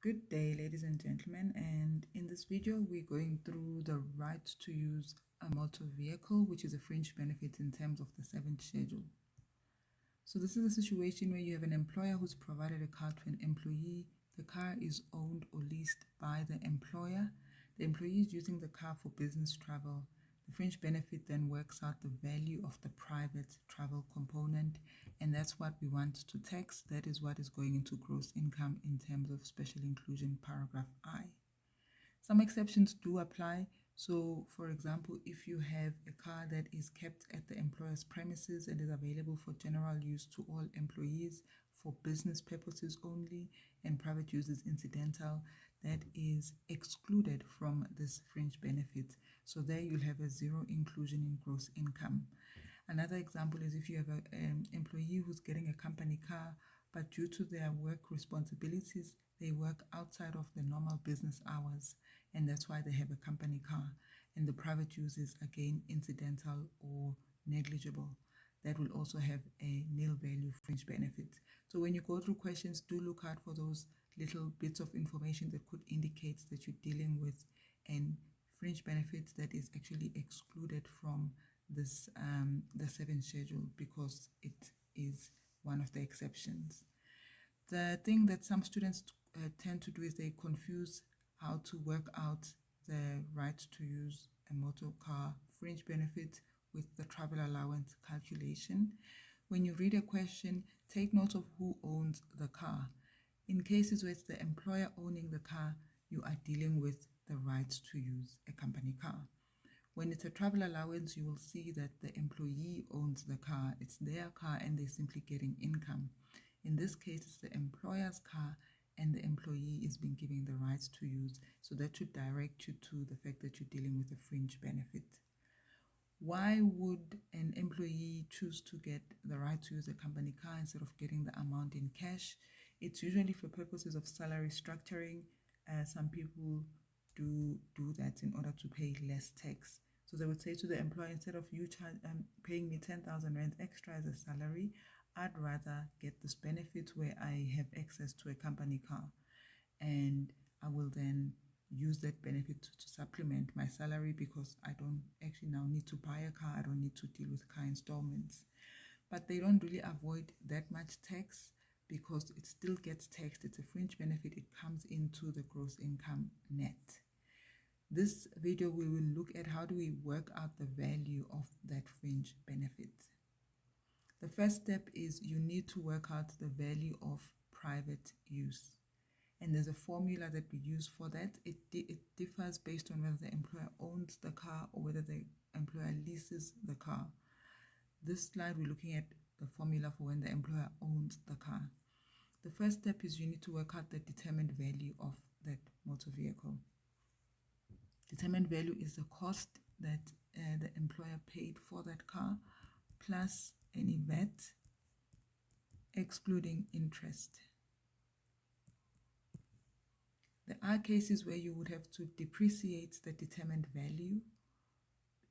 Good day, ladies and gentlemen, and in this video we're going through the right to use a motor vehicle, which is a fringe benefit in terms of the 7th schedule. So this is a situation where you have an employer who's provided a car to an employee. The car is owned or leased by the employer. The employee is using the car for business travel. The fringe benefit then works out the value of the private travel component, and that's what we want to tax. That is what is going into gross income in terms of special inclusion paragraph I. Some exceptions do apply. So, for example, if you have a car that is kept at the employer's premises and is available for general use to all employees for business purposes only and private use is incidental, that is excluded from this fringe benefit. So there you'll have a zero inclusion in gross income. Another example is if you have an employee who's getting a company car, but due to their work responsibilities, they work outside of the normal business hours, and that's why they have a company car. And the private use is again incidental or negligible. That will also have a nil value fringe benefit. So when you go through questions, do look out for those little bits of information that could indicate that you're dealing with an fringe benefit that is actually excluded from this the 7th schedule, because it is one of the exceptions. The thing that some students tend to do is they confuse how to work out the right to use a motor car fringe benefit with the travel allowance calculation. When you read a question, take note of who owns the car. In cases where it's the employer owning the car, you are dealing with the right to use a company car. When it's a travel allowance, you will see that the employee owns the car. It's their car and they're simply getting income. In this case, it's the employer's car and the employee is being given the rights to use. So that should direct you to the fact that you're dealing with a fringe benefit. Why would an employee choose to get the right to use a company car instead of getting the amount in cash? It's usually for purposes of salary structuring. Some people do that in order to pay less tax. So they would say to the employer, instead of you paying me 10,000 rand extra as a salary, I'd rather get this benefit where I have access to a company car, and I will then use that benefit to supplement my salary, because I don't actually now need to buy a car. I don't need to deal with car installments. But they don't really avoid that much tax because it still gets taxed. It's a fringe benefit. It comes into the gross income net. This video, we will look at how do we work out the value of that fringe benefit. The first step is you need to work out the value of private use. And there's a formula that we use for that. It differs based on whether the employer owns the car or whether the employer leases the car. This slide, we're looking at the formula for when the employer owns the car. The first step is you need to work out the determined value of that motor vehicle. Determined value is the cost that the employer paid for that car plus any VAT, excluding interest. There are cases where you would have to depreciate the determined value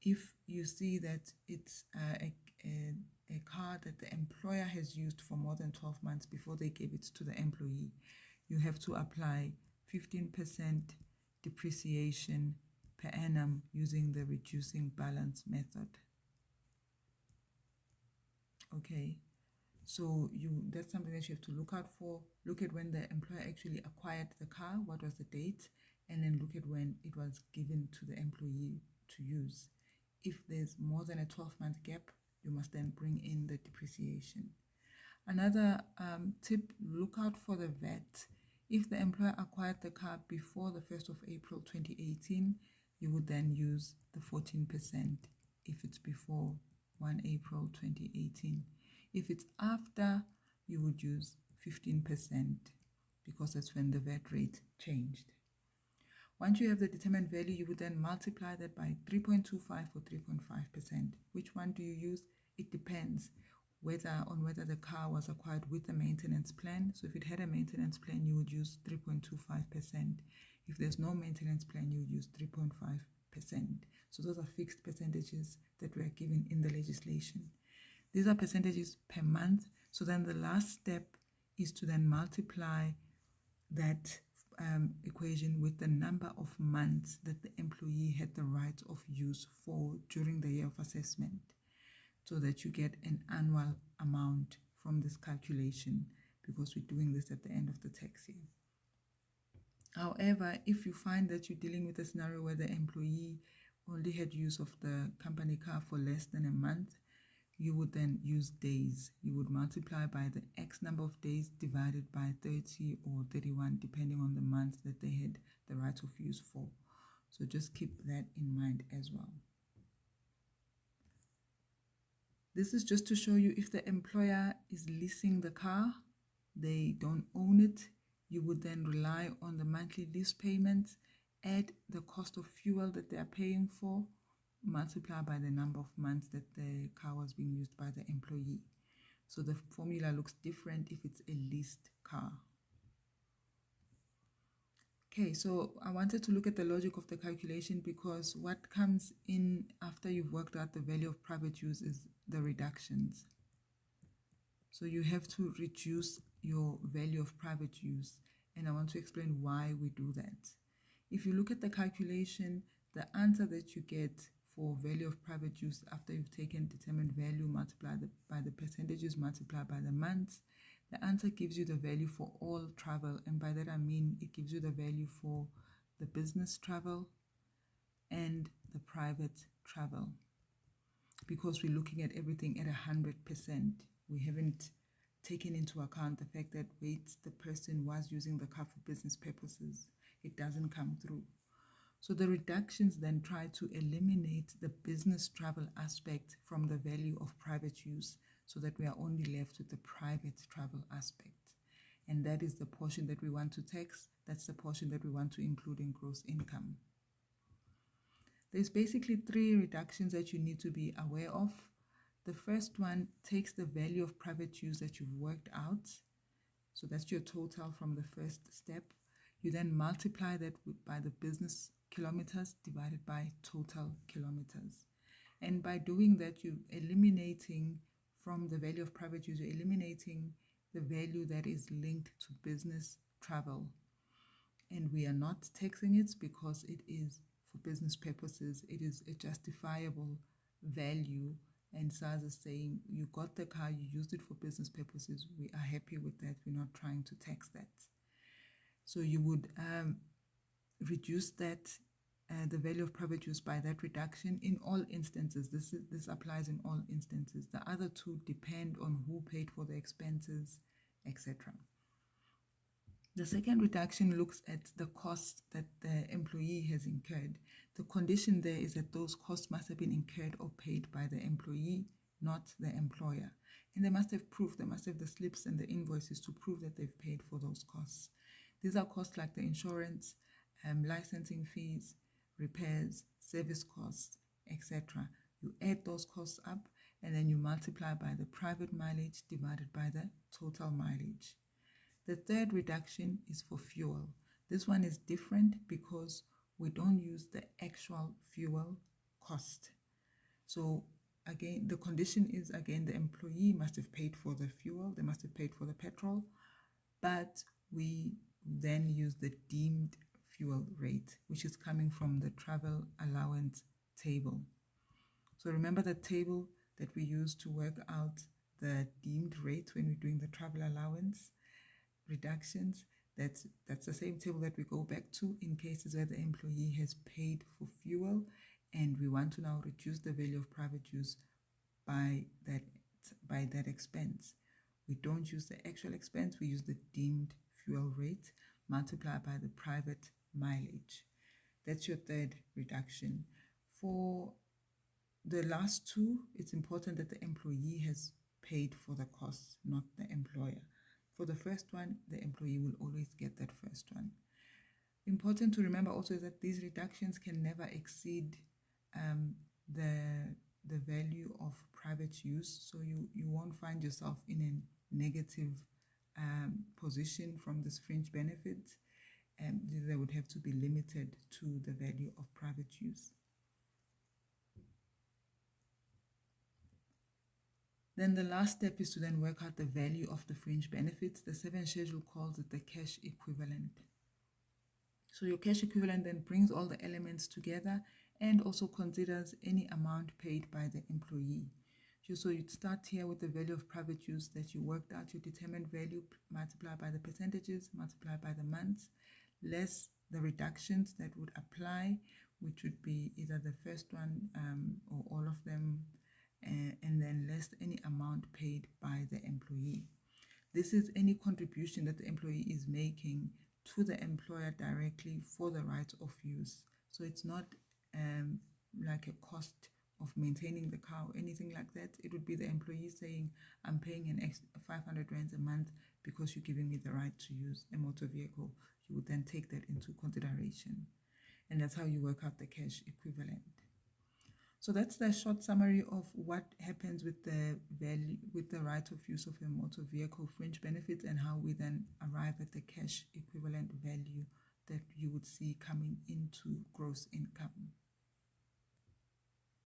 if you see that it's a car that the employer has used for more than 12 months before they gave it to the employee. You have to apply 15% depreciation per annum using the reducing balance method. Okay, so that's something that you have to look out for. Look at when the employer actually acquired the car, what was the date, and then look at when it was given to the employee to use. If there's more than a 12-month gap, you must then bring in the depreciation. Another tip, look out for the VAT. If the employer acquired the car before the 1st of April 2018, you would then use the 14%. If it's before 1 April 2018. If it's after, you would use 15% because that's when the VAT rate changed. Once you have the determined value, you would then multiply that by 3.25 or 3.5%. Which one do you use? It depends on whether the car was acquired with a maintenance plan. So if it had a maintenance plan, you would use 3.25%. If there's no maintenance plan, you would use 3.5%. So those are fixed percentages that were given in the legislation. These are percentages per month. So then the last step is to then multiply that equation with the number of months that the employee had the right of use for during the year of assessment, so that you get an annual amount from this calculation, because we're doing this at the end of the tax year. However, if you find that you're dealing with a scenario where the employee only had use of the company car for less than a month, you would then use days. You would multiply by the X number of days divided by 30 or 31, depending on the month that they had the right of use for. So just keep that in mind as well. This is just to show you if the employer is leasing the car, they don't own it, you would then rely on the monthly lease payments, add the cost of fuel that they are paying for, multiply by the number of months that the car was being used by the employee. So the formula looks different if it's a leased car. Okay, so I wanted to look at the logic of the calculation, because what comes in after you've worked out the value of private use is the reductions. So you have to reduce your value of private use, and I want to explain why we do that. If you look at the calculation, the answer that you get for value of private use after you've taken determined value multiplied by the percentages multiplied by the months, the answer gives you the value for all travel, and by that I mean it gives you the value for the business travel and the private travel, because we're looking at everything at 100%. We haven't taken into account the fact that, wait, the person was using the car for business purposes. It doesn't come through. So the reductions then try to eliminate the business travel aspect from the value of private use, so that we are only left with the private travel aspect. And that is the portion that we want to tax. That's the portion that we want to include in gross income. There's basically 3 reductions that you need to be aware of. The first one takes the value of private use that you've worked out. So that's your total from the first step. You then multiply that by the business kilometers divided by total kilometers. And by doing that, you're eliminating from the value of private use, you're eliminating the value that is linked to business travel. And we are not taxing it because it is for business purposes. It is a justifiable value. And SARS is saying, you got the car, you used it for business purposes. We are happy with that. We're not trying to tax that. So you would reduce that, the value of private use by that reduction in all instances. This applies in all instances. The other 2 depend on who paid for the expenses, etc. The second reduction looks at the cost that the employee has incurred. The condition there is that those costs must have been incurred or paid by the employee, not the employer. And they must have proof, they must have the slips and the invoices to prove that they've paid for those costs. These are costs like the insurance, licensing fees, repairs, service costs, etc. You add those costs up and then you multiply by the private mileage divided by the total mileage. The third reduction is for fuel. This one is different because we don't use the actual fuel cost. So again, the condition is, again, the employee must have paid for the fuel, they must have paid for the petrol, but we then use the deemed fuel rate, which is coming from the travel allowance table. So remember the table that we use to work out the deemed rate when we're doing the travel allowance reductions? That's the same table that we go back to in cases where the employee has paid for fuel and we want to now reduce the value of private use by that expense. We don't use the actual expense, we use the deemed fuel rate multiplied by the private mileage. That's your third reduction. For the last 2, it's important that the employee has paid for the costs, not the employer. For the first one, the employee will always get that first one. Important to remember also is that these reductions can never exceed the value of private use. So you won't find yourself in a negative position from this fringe benefit. They would have to be limited to the value of private use. Then the last step is to then work out the value of the fringe benefits. The 7th schedule calls it the cash equivalent. So your cash equivalent then brings all the elements together and also considers any amount paid by the employee. So you'd start here with the value of private use that you worked out, your determined value, multiplied by the percentages, multiplied by the months, less the reductions that would apply, which would be either the first one or all of them, and then less any amount paid by the employee. This is any contribution that the employee is making to the employer directly for the right of use. So it's not like a cost of maintaining the car or anything like that. It would be the employee saying, I'm paying an extra 500 rands a month because you're giving me the right to use a motor vehicle. You would then take that into consideration. And that's how you work out the cash equivalent. So that's the short summary of what happens with the value, with the right of use of a motor vehicle fringe benefits, and how we then arrive at the cash equivalent value that you would see coming into gross income.